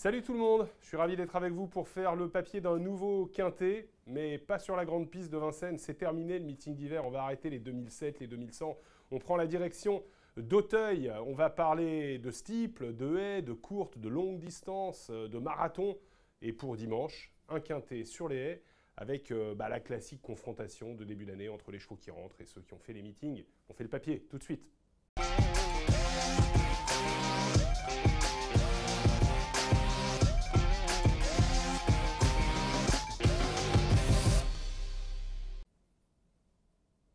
Salut tout le monde, je suis ravi d'être avec vous pour faire le papier d'un nouveau quintet, mais pas sur la grande piste de Vincennes, c'est terminé le meeting d'hiver, on va arrêter les 2007, les 2100, on prend la direction d'Auteuil, on va parler de steeple, de haies, de courtes, de longues distances, de marathon, et pour dimanche, un quintet sur les haies, avec la classique confrontation de début d'année entre les chevaux qui rentrent et ceux qui ont fait les meetings. On fait le papier tout de suite.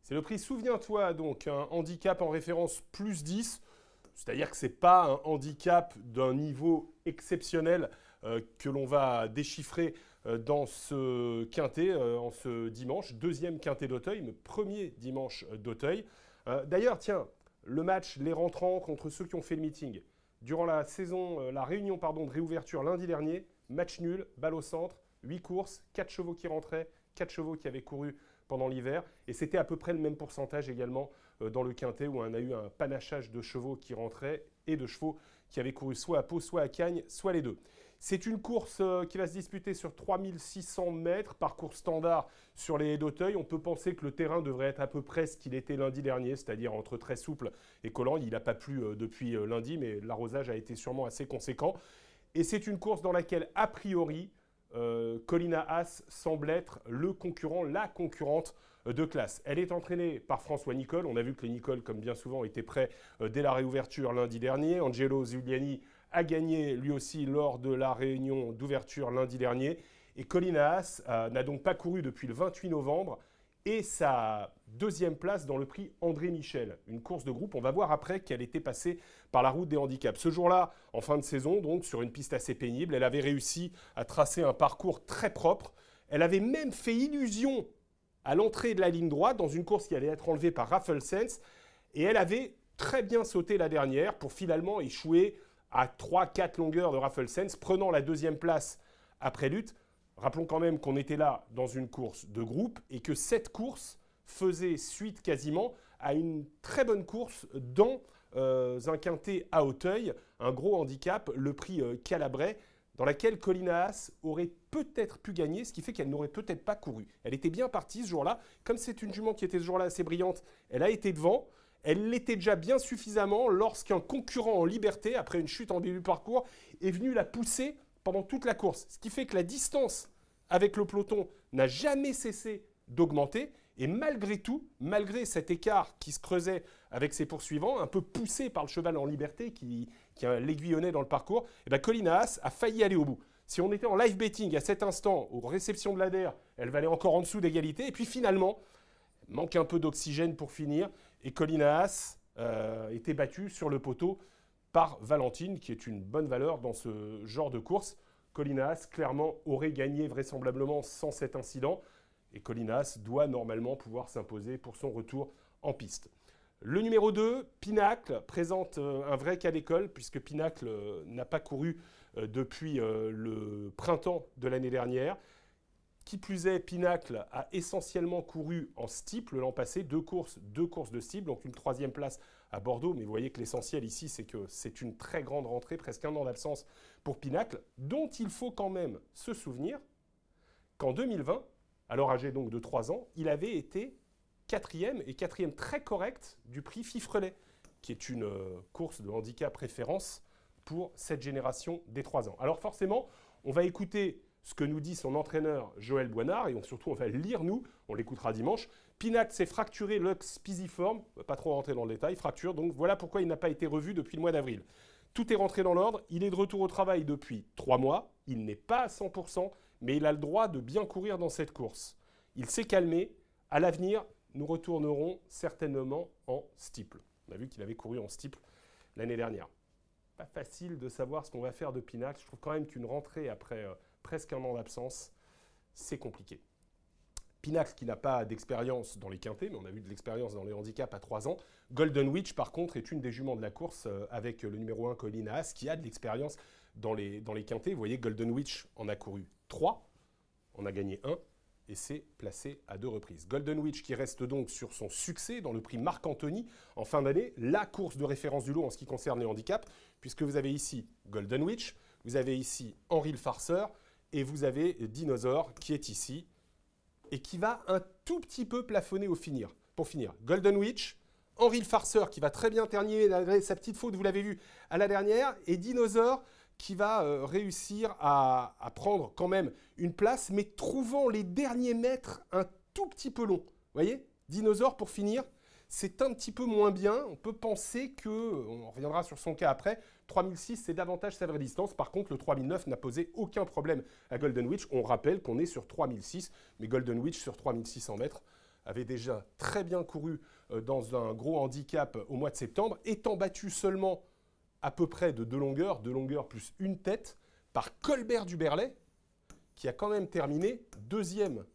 C'est le prix Souviens-toi, donc un handicap en référence plus 10, c'est-à-dire que ce n'est pas un handicap d'un niveau exceptionnel que l'on va déchiffrer dans ce quintet en ce dimanche, deuxième quintet d'Auteuil, mais premier dimanche d'Auteuil. D'ailleurs, tiens, le match, les rentrants contre ceux qui ont fait le meeting. Durant la réunion de réouverture lundi dernier, match nul, balle au centre, 8 courses, 4 chevaux qui rentraient, 4 chevaux qui avaient couru pendant l'hiver. Et c'était à peu près le même pourcentage également dans le quintet où on a eu un panachage de chevaux qui rentraient et de chevaux qui avaient couru soit à Pau, soit à Cagnes, soit les deux. C'est une course qui va se disputer sur 3600 mètres, parcours standard sur les haies d'Auteuil. On peut penser que le terrain devrait être à peu près ce qu'il était lundi dernier, c'est-à-dire entre très souple et collant. Il n'a pas plu depuis lundi, mais l'arrosage a été sûrement assez conséquent. Et c'est une course dans laquelle, a priori, Colina Haas semble être le concurrent, la concurrente de classe. Elle est entraînée par François Nicole. On a vu que les Nicole, comme bien souvent, étaient prêts dès la réouverture lundi dernier. Angelo Zuliani a gagné lui aussi lors de la réunion d'ouverture lundi dernier. Et Colina Haas n'a donc pas couru depuis le 28 novembre et sa deuxième place dans le prix André Michel, une course de groupe. On va voir après qu'elle était passée par la route des handicaps. Ce jour-là, en fin de saison, donc sur une piste assez pénible, elle avait réussi à tracer un parcours très propre. Elle avait même fait illusion à l'entrée de la ligne droite dans une course qui allait être enlevée par Raffle Sense. Et elle avait très bien sauté la dernière pour finalement échouer à 3-4 longueurs de Raffle Sense, prenant la deuxième place après lutte. Rappelons quand même qu'on était là dans une course de groupe et que cette course faisait suite quasiment à une très bonne course dans un quintet à Auteuil, un gros handicap, le prix Calabrais, dans laquelle Colina Haas aurait peut-être pu gagner, ce qui fait qu'elle n'aurait peut-être pas couru. Elle était bien partie ce jour-là. Comme c'est une jument qui était ce jour-là assez brillante, elle a été devant. Elle l'était déjà bien suffisamment lorsqu'un concurrent en liberté, après une chute en début de parcours, est venu la pousser pendant toute la course. Ce qui fait que la distance avec le peloton n'a jamais cessé d'augmenter. Et malgré tout, malgré cet écart qui se creusait avec ses poursuivants, un peu poussé par le cheval en liberté qui l'aiguillonnait dans le parcours, Colina Haas a failli aller au bout. Si on était en live betting à cet instant, aux réceptions de l'ADER, elle valait encore en dessous d'égalité. Et puis finalement, il manque un peu d'oxygène pour finir. Et Colina Haas était battue sur le poteau par Valentine, qui est une bonne valeur dans ce genre de course. Colina Haas, clairement, aurait gagné vraisemblablement sans cet incident. Et Colina Haas doit normalement pouvoir s'imposer pour son retour en piste. Le numéro 2, Pinacle, présente un vrai cas d'école, puisque Pinacle n'a pas couru depuis le printemps de l'année dernière. Qui plus est, Pinacle a essentiellement couru en steeple l'an passé, deux courses de steeple, donc une troisième place à Bordeaux. Mais vous voyez que l'essentiel ici, c'est que c'est une très grande rentrée, presque un an d'absence pour Pinacle, dont il faut quand même se souvenir qu'en 2020, alors âgé donc de 3 ans, il avait été quatrième très correct du prix Fifrelet, qui est une course de handicap référence pour cette génération des 3 ans. Alors forcément, on va écouter ce que nous dit son entraîneur Joël Boinard, et surtout on va le lire nous, on l'écoutera dimanche. Pinacle s'est fracturé l'ox pisiforme, on ne va pas trop rentrer dans le détail, fracture, donc voilà pourquoi il n'a pas été revu depuis le mois d'avril. Tout est rentré dans l'ordre, il est de retour au travail depuis 3 mois, il n'est pas à 100%, mais il a le droit de bien courir dans cette course. Il s'est calmé, à l'avenir, nous retournerons certainement en steeple. On a vu qu'il avait couru en steeple l'année dernière. Pas facile de savoir ce qu'on va faire de Pinacle, je trouve quand même qu'une rentrée après presque un an d'absence, c'est compliqué. Pinacle qui n'a pas d'expérience dans les quintets, mais on a vu de l'expérience dans les handicaps à 3 ans. Golden Witch, par contre, est une des juments de la course avec le numéro 1, Colina Haas, qui a de l'expérience dans les quintets. Vous voyez, Golden Witch en a couru 3, on a gagné 1, et s'est placé à 2 reprises. Golden Witch qui reste donc sur son succès dans le prix Marc-Anthony en fin d'année, la course de référence du lot en ce qui concerne les handicaps, puisque vous avez ici Golden Witch, Vous avez ici Henri le Farceur et vous avez Dinosaur qui est ici et qui va un tout petit peu plafonner pour finir. Golden Witch, Henri le Farceur qui va très bien terminer malgré sa petite faute, vous l'avez vu à la dernière, et Dinosaur qui va réussir à prendre quand même une place, mais trouvant les derniers mètres un tout petit peu longs. Vous voyez, Dinosaur pour finir, c'est un petit peu moins bien. On peut penser que, on reviendra sur son cas après, 3006 c'est davantage sa vraie distance. Par contre, le 3009 n'a posé aucun problème à Golden Witch. On rappelle qu'on est sur 3006, mais Golden Witch sur 3600 mètres avait déjà très bien couru dans un gros handicap au mois de septembre, étant battu seulement à peu près de 2 longueurs plus une tête, par Colbert Duberlet, qui a quand même terminé deuxième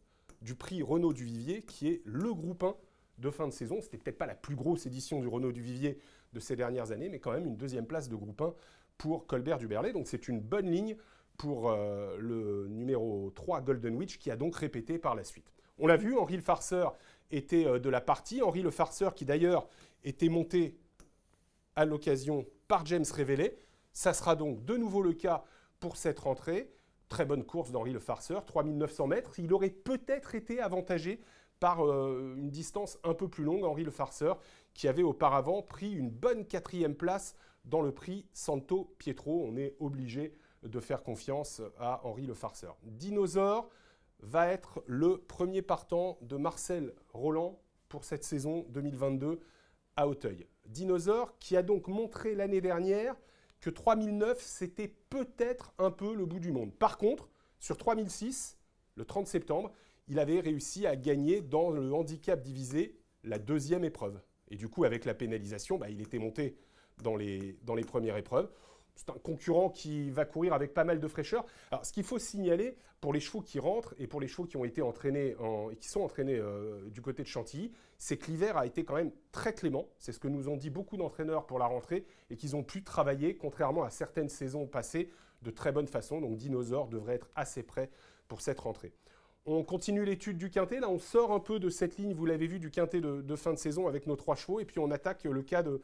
du prix Renaud Duvivier, qui est le groupe 1 de fin de saison. C'était peut-être pas la plus grosse édition du Renaud Duvivier de ces dernières années, mais quand même une deuxième place de groupe 1 pour Colbert Duberlet. Donc c'est une bonne ligne pour le numéro 3 Golden Witch, qui a donc répété par la suite. On l'a vu, Henri le Farceur était de la partie. Henri le Farceur qui d'ailleurs était monté à l'occasion par James Révélé. Ça sera donc de nouveau le cas pour cette rentrée. Très bonne course d'Henri le Farceur, 3900 mètres. Il aurait peut-être été avantagé par une distance un peu plus longue, Henri le Farceur, qui avait auparavant pris une bonne 4e place dans le prix Santo Pietro. On est obligé de faire confiance à Henri le Farceur. Dinosaur va être le premier partant de Marcel Roland pour cette saison 2022 à Auteuil. Dinosaur qui a donc montré l'année dernière que 3009, c'était peut-être un peu le bout du monde. Par contre, sur 3006, le 30 septembre, il avait réussi à gagner dans le handicap divisé la 2e épreuve. Et du coup, avec la pénalisation, il était monté dans les premières épreuves. C'est un concurrent qui va courir avec pas mal de fraîcheur. Alors, ce qu'il faut signaler pour les chevaux qui rentrent et pour les chevaux qui ont été entraînés et qui sont entraînés du côté de Chantilly, c'est que l'hiver a été quand même très clément. C'est ce que nous ont dit beaucoup d'entraîneurs pour la rentrée et qu'ils ont pu travailler, contrairement à certaines saisons passées, de très bonne façon. Donc, Dinosaur devrait être assez prêt pour cette rentrée. On continue l'étude du quintet. Là, on sort un peu de cette ligne, vous l'avez vu, du quintet de fin de saison avec nos 3 chevaux. Et puis, on attaque le cas de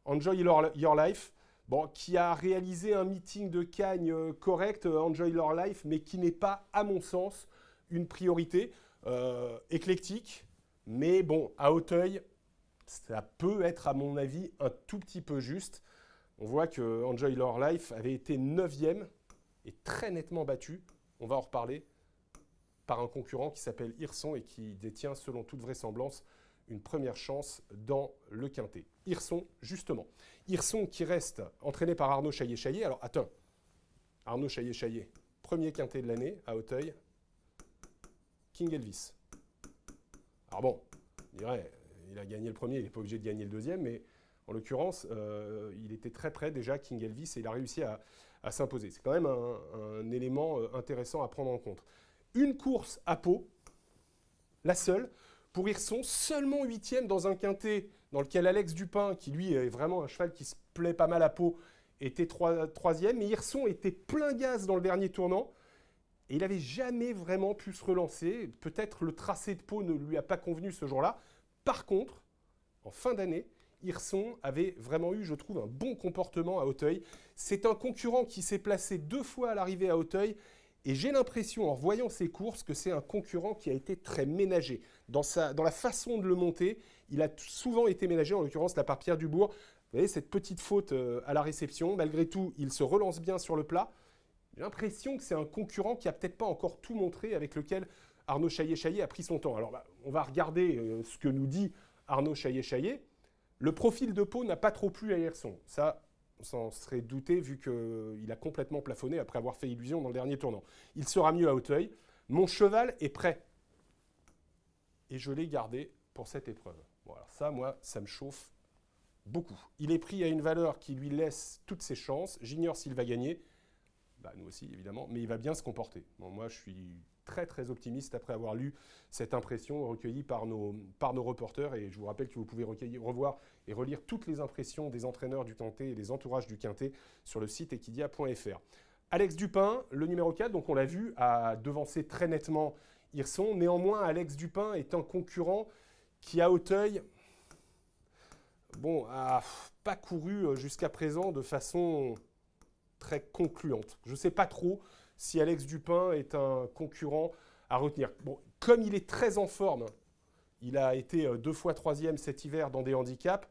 Enjoy Your Life. Bon, qui a réalisé un meeting de Cagnes correct, Enjoy Your Life, mais qui n'est pas, à mon sens, une priorité. Éclectique, mais bon, à Auteuil, ça peut être, à mon avis, un tout petit peu juste. On voit que Enjoy Your Life avait été 9e et très nettement battu, on va en reparler, par un concurrent qui s'appelle Hirson et qui détient, selon toute vraisemblance, une première chance dans le quintet. Hirson, justement. Hirson qui reste entraîné par Arnaud Chaillet-Chaillet. Alors, attends. Arnaud Chaillet-Chaillet, premier quintet de l'année à Auteuil. King Elvis. Alors bon, on dirait, il a gagné le premier, il n'est pas obligé de gagner le deuxième, mais en l'occurrence, il était très près déjà, King Elvis, et il a réussi à s'imposer. C'est quand même un élément intéressant à prendre en compte. Une course à Pau, la seule, pour Hirson, seulement 8e dans un quintet dans lequel Alex Dupin, qui lui est vraiment un cheval qui se plaît pas mal à Pau, était 3e. Mais Hirson était plein gaz dans le dernier tournant et il n'avait jamais vraiment pu se relancer. Peut-être le tracé de Pau ne lui a pas convenu ce jour-là. Par contre, en fin d'année, Hirson avait vraiment eu, je trouve, un bon comportement à Auteuil. C'est un concurrent qui s'est placé 2 fois à l'arrivée à Auteuil. Et j'ai l'impression, en voyant ses courses, que c'est un concurrent qui a été très ménagé. Dans la façon de le monter, il a souvent été ménagé, en l'occurrence, la part Pierre Dubourg. Vous voyez, cette petite faute à la réception. Malgré tout, il se relance bien sur le plat. J'ai l'impression que c'est un concurrent qui n'a peut-être pas encore tout montré, avec lequel Arnaud Chaillet-Chaillet a pris son temps. Alors, on va regarder ce que nous dit Arnaud Chaillet-Chaillet. Le profil de Pau n'a pas trop plu à Hirson. Ça, on s'en serait douté vu qu'il a complètement plafonné après avoir fait illusion dans le dernier tournant. Il sera mieux à Auteuil. Mon cheval est prêt. Et je l'ai gardé pour cette épreuve. Bon, alors ça, moi, ça me chauffe beaucoup. Il est pris à une valeur qui lui laisse toutes ses chances. J'ignore s'il va gagner. Nous aussi, évidemment. Mais il va bien se comporter. Bon, moi, je suis très, très optimiste après avoir lu cette impression recueillie par nos reporters. Et je vous rappelle que vous pouvez revoir et relire toutes les impressions des entraîneurs du quintet et des entourages du quintet sur le site equidia.fr. Alex Dupin, le numéro 4, donc on l'a vu, a devancé très nettement Hirson. Néanmoins, Alex Dupin est un concurrent qui, à Auteuil, n'a pas couru jusqu'à présent de façon très concluante. Je ne sais pas trop si Alex Dupin est un concurrent à retenir. Bon, comme il est très en forme, il a été 2 fois 3e cet hiver dans des handicaps,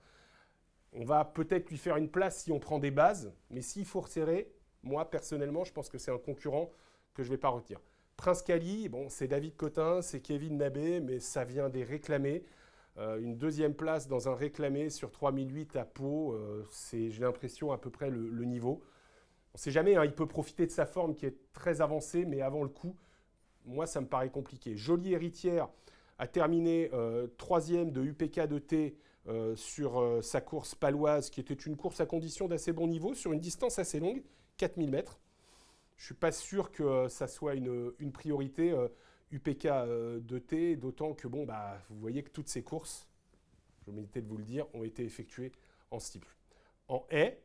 on va peut-être lui faire une place si on prend des bases, mais s'il faut resserrer, moi personnellement, je pense que c'est un concurrent que je ne vais pas retenir. Prince Cali, bon, c'est David Cotin, c'est Kevin Nabé, mais ça vient des réclamés. Une 2e place dans un réclamé sur 3008 à Pau, c'est, j'ai l'impression, à peu près le niveau. On ne sait jamais, hein, il peut profiter de sa forme qui est très avancée, mais avant le coup, moi, ça me paraît compliqué. Jolie Héritière a terminé 3e de UPK de T sur sa course paloise, qui était une course à conditions d'assez bon niveau, sur une distance assez longue, 4000 mètres. Je ne suis pas sûr que ça soit une priorité UPK de T, d'autant que, bon, bah, vous voyez que toutes ces courses, je m'évitais de vous le dire, ont été effectuées en steeple. En haie,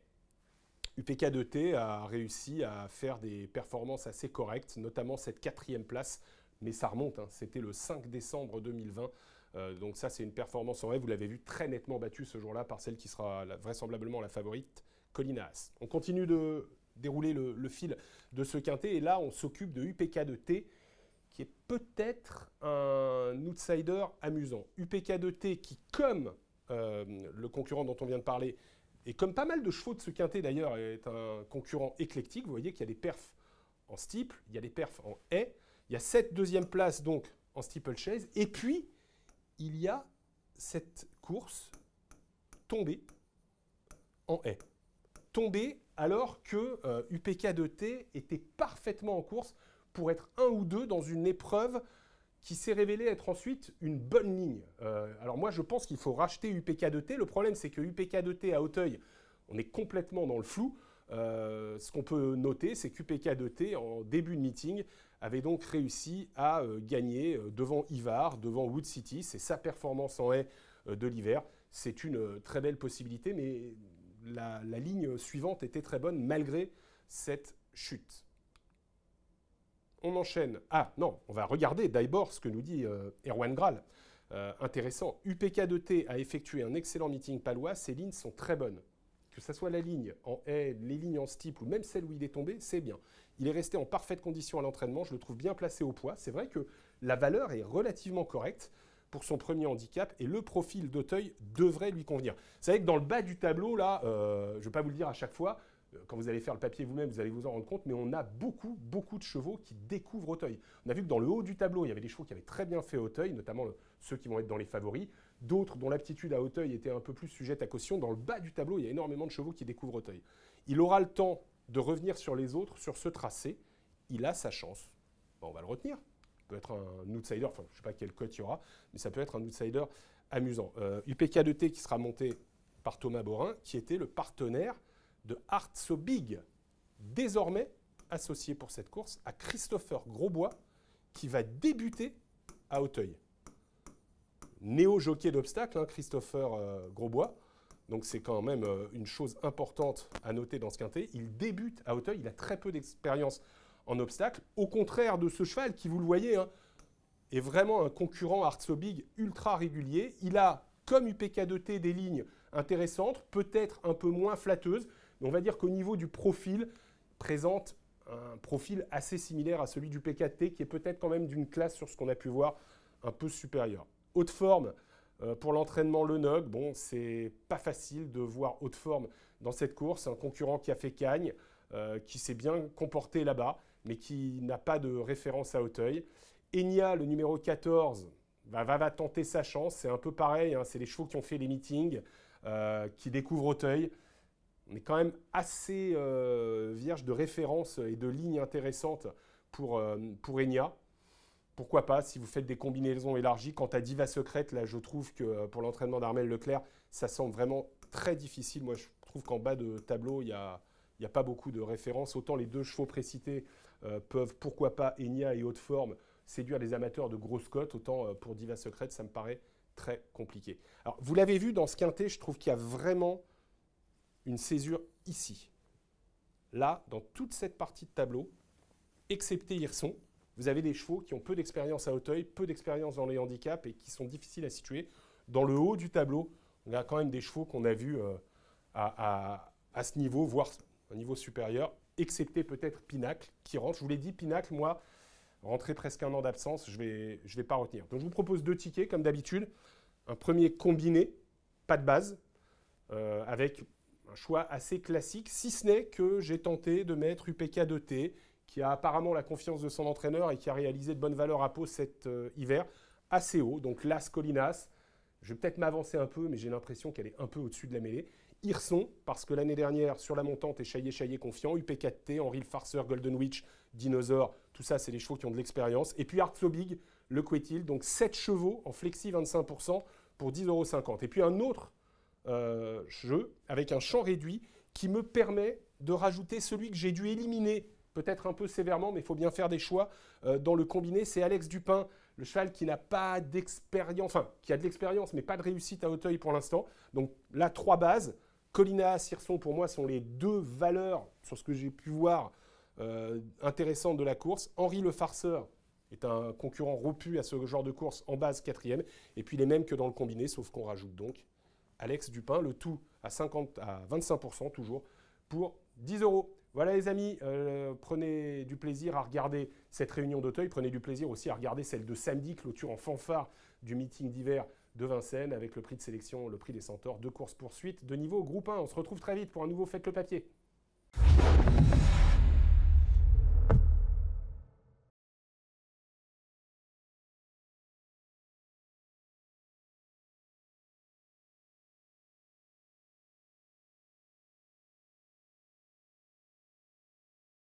UPK de T a réussi à faire des performances assez correctes, notamment cette 4e place, mais ça remonte, hein, c'était le 5 décembre 2020. Donc ça, c'est une performance en haie. Vous l'avez vu très nettement battue ce jour-là par celle qui sera vraisemblablement la favorite, Colina Haas. On continue de dérouler le fil de ce quintet, et là, on s'occupe de UPK de T, qui est peut-être un outsider amusant. UPK de T qui, comme le concurrent dont on vient de parler, et comme pas mal de chevaux de ce quintet d'ailleurs, est un concurrent éclectique. Vous voyez qu'il y a des perfs en steeple, il y a des perfs en haie, il y a cette 2e place donc en steeplechase, et puis il y a cette course tombée en haie. Tombée alors que UPK de T était parfaitement en course pour être 1 ou 2 dans une épreuve qui s'est révélée être ensuite une bonne ligne. Alors moi, je pense qu'il faut racheter UPK de T. Le problème, c'est que UPK de T à Auteuil, on est complètement dans le flou. Ce qu'on peut noter, c'est qu'UPK de T, en début de meeting, avait donc réussi à gagner devant Ivar, devant Wood City. C'est sa performance en haie de l'hiver. C'est une très belle possibilité, mais la ligne suivante était très bonne malgré cette chute. On enchaîne. Ah non, on va regarder d'abord ce que nous dit Erwan Graal. Intéressant. UPK de T a effectué un excellent meeting palois. Ses lignes sont très bonnes. Que ce soit la ligne en haie, les lignes en steeple ou même celle où il est tombé, c'est bien. Il est resté en parfaite condition à l'entraînement. Je le trouve bien placé au poids. C'est vrai que la valeur est relativement correcte pour son premier handicap et le profil d'Auteuil devrait lui convenir. Vous savez que dans le bas du tableau, là, je ne vais pas vous le dire à chaque fois, quand vous allez faire le papier vous-même, vous allez vous en rendre compte, mais on a beaucoup de chevaux qui découvrent Auteuil. On a vu que dans le haut du tableau, il y avait des chevaux qui avaient très bien fait Auteuil, notamment ceux qui vont être dans les favoris, d'autres dont l'aptitude à Auteuil était un peu plus sujette à caution. Dans le bas du tableau, il y a énormément de chevaux qui découvrent Auteuil. Il aura le temps de revenir sur les autres, sur ce tracé. Il a sa chance. Bon, on va le retenir. Il peut être un outsider, enfin, je ne sais pas quelle cote il y aura, mais ça peut être un outsider amusant. UPK de T qui sera monté par Thomas Borin, qui était le partenaire de Art So Big, désormais associé pour cette course à Christopher Grosbois, qui va débuter à Auteuil. Néo-jockey d'obstacle, hein, Christopher Grosbois. Donc c'est quand même une chose importante à noter dans ce quintet. Il débute à Auteuil, il a très peu d'expérience en obstacle, au contraire de ce cheval qui, vous le voyez, hein, est vraiment un concurrent Art So Big ultra régulier. Il a, comme UPK de T, des lignes intéressantes, peut-être un peu moins flatteuses, mais on va dire qu'au niveau du profil, présente un profil assez similaire à celui du PKT, qui est peut-être quand même d'une classe sur ce qu'on a pu voir un peu supérieure. Haute forme pour l'entraînement Lenog. Bon, c'est pas facile de voir haute forme dans cette course. Un concurrent qui a fait cagne, qui s'est bien comporté là-bas, mais qui n'a pas de référence à Auteuil. Enya, le numéro 14, va tenter sa chance. C'est un peu pareil, hein, c'est les chevaux qui ont fait les meetings, qui découvrent Auteuil. On est quand même assez vierge de références et de lignes intéressantes pour Enya. Pourquoi pas, si vous faites des combinaisons élargies. Quant à Diva Secrète, là, je trouve que pour l'entraînement d'Armel Leclerc, ça semble vraiment très difficile. Moi, je trouve qu'en bas de tableau, il n'y a pas beaucoup de références. Autant les deux chevaux précités peuvent, pourquoi pas, Enya et Haute Forme, séduire les amateurs de grosses cotes. Autant pour Diva Secrète, ça me paraît très compliqué. Alors, vous l'avez vu dans ce quintet, je trouve qu'il y a vraiment une césure ici. Là, dans toute cette partie de tableau, excepté Hirson, vous avez des chevaux qui ont peu d'expérience à Auteuil, peu d'expérience dans les handicaps et qui sont difficiles à situer. Dans le haut du tableau, on a quand même des chevaux qu'on a vus à ce niveau, voire un niveau supérieur. excepté peut-être Pinacle qui rentre. Je vous l'ai dit, Pinacle, moi, rentrer presque un an d'absence, je vais pas retenir. Donc je vous propose 2 tickets, comme d'habitude. Un premier combiné, pas de base, avec un choix assez classique, si ce n'est que j'ai tenté de mettre UPK 2T, qui a apparemment la confiance de son entraîneur et qui a réalisé de bonnes valeurs à Pau cet hiver, assez haut. Donc Las Colinas, je vais peut-être m'avancer un peu, mais j'ai l'impression qu'elle est un peu au-dessus de la mêlée. Hirson, parce que l'année dernière, sur la montante, est Chaillé confiant. UP4T, Henri le Farceur, Golden Witch, Dinosaur, tout ça, c'est les chevaux qui ont de l'expérience. Et puis Art Big, le Quetil, donc 7 chevaux en flexi 25% pour 10,50 €. Et puis un autre jeu avec un champ réduit qui me permet de rajouter celui que j'ai dû éliminer, peut-être un peu sévèrement, mais il faut bien faire des choix. Dans le combiné, c'est Alex Dupin, le cheval qui n'a pas d'expérience, enfin, qui a de l'expérience, mais pas de réussite à Auteuil pour l'instant. Donc là, 3 bases. Colina, Hirson, pour moi, sont les 2 valeurs, sur ce que j'ai pu voir, intéressantes de la course. Henri le Farceur est un concurrent rompu à ce genre de course en base 4e. Et puis les mêmes que dans le combiné, sauf qu'on rajoute donc Alex Dupin, le tout à 25% toujours, pour 10 €. Voilà les amis, prenez du plaisir à regarder cette réunion d'Auteuil, prenez du plaisir aussi à regarder celle de samedi, clôture en fanfare du meeting d'hiver de Vincennes, avec le prix de sélection, le prix des Centaures, 2 courses poursuites de niveau groupe 1. On se retrouve très vite pour un nouveau Faites le papier.